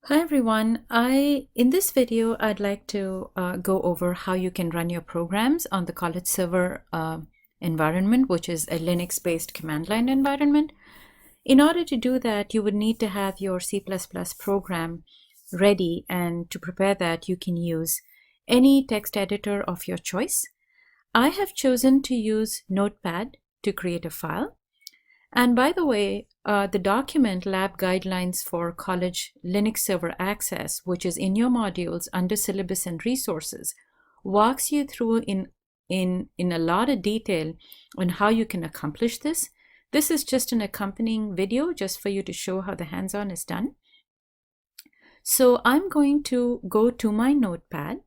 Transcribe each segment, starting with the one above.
Hi everyone. In this video, I'd like to go over how you can run your programs on the College Server environment, which is a Linux-based command line environment. In order to do that, you would need to have your C++ program ready, and to prepare that, you can use any text editor of your choice. I have chosen to use Notepad to create a file. And by the way, the document Lab Guidelines for College Linux Server Access, which is in your modules under Syllabus and Resources, walks you through in a lot of detail on how you can accomplish this. This is just an accompanying video just for you to show how the hands-on is done. So I'm going to go to my Notepad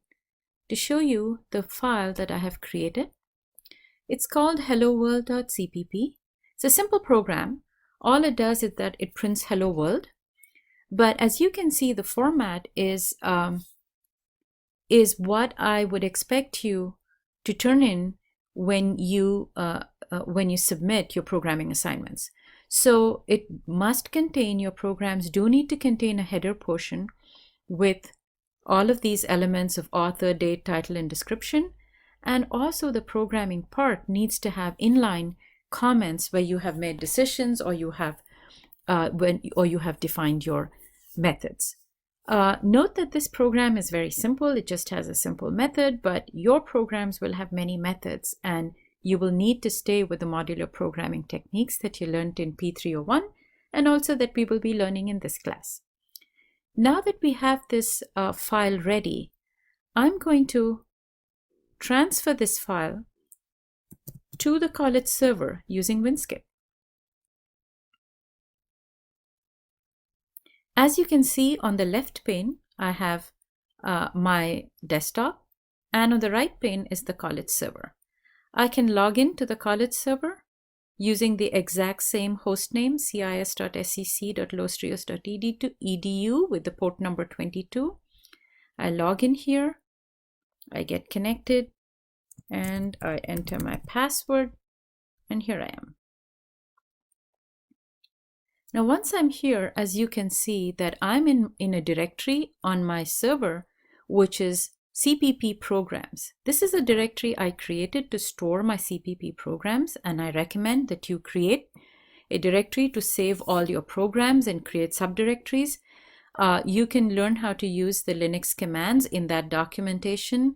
to show you the file that I have created. It's called helloworld.cpp. It's a simple program. All it does is that it prints hello world. But as you can see, the format is what I would expect you to turn in when you submit your programming assignments. So it must contain, your programs do need to contain a header portion with all of these elements of author, date, title, and description. And also the programming part needs to have inline comments where you have made decisions, or you have defined your methods. Note that this program is very simple. It just has a simple method, but your programs will have many methods, and you will need to stay with the modular programming techniques that you learned in P301 and also that we will be learning in this class. Now that we have this file ready, I'm going to transfer this file to the college server using WinSkip. As you can see on the left pane, I have my desktop, and on the right pane is the college server. I can log in to the college server using the exact same hostname, cis.sec.lostrios.edu with the port number 22. I log in here, I get connected, and I enter my password, and here I am. Now once I'm here, as you can see that I'm in a directory on my server, which is CPP programs. This is a directory I created to store my CPP programs, and I recommend that you create a directory to save all your programs and create subdirectories. You can learn how to use the Linux commands in that documentation,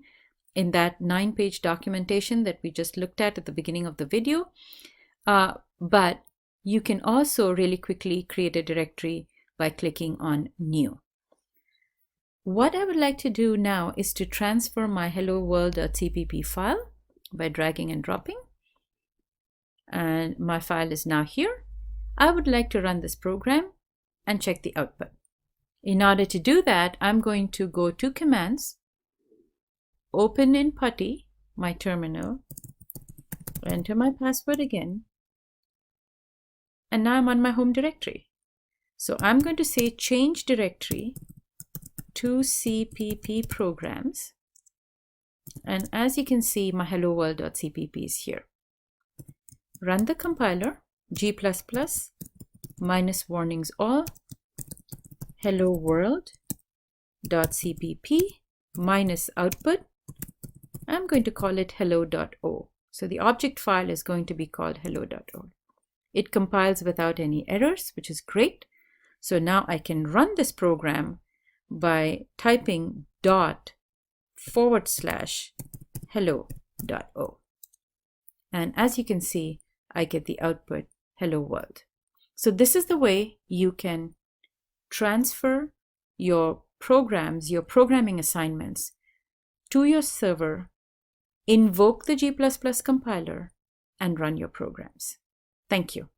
in that 9-page documentation that we just looked at the beginning of the video. But you can also really quickly create a directory by clicking on New. What I would like to do now is to transfer my helloworld.cpp file by dragging and dropping. And my file is now here. I would like to run this program and check the output. In order to do that, I'm going to go to Commands, open in PuTTY, my terminal, enter my password again, and now I'm on my home directory. So I'm going to say change directory to CPP programs, and as you can see, my helloworld.cpp is here. Run the compiler, g++ minus warnings all, helloworld.cpp minus output. I'm going to call it hello.o. So the object file is going to be called hello.o. It compiles without any errors, which is great. So now I can run this program by typing ./hello.o. And as you can see, I get the output hello world. So this is the way you can transfer your programs, your programming assignments to your server, invoke the G++ compiler, and run your programs. Thank you.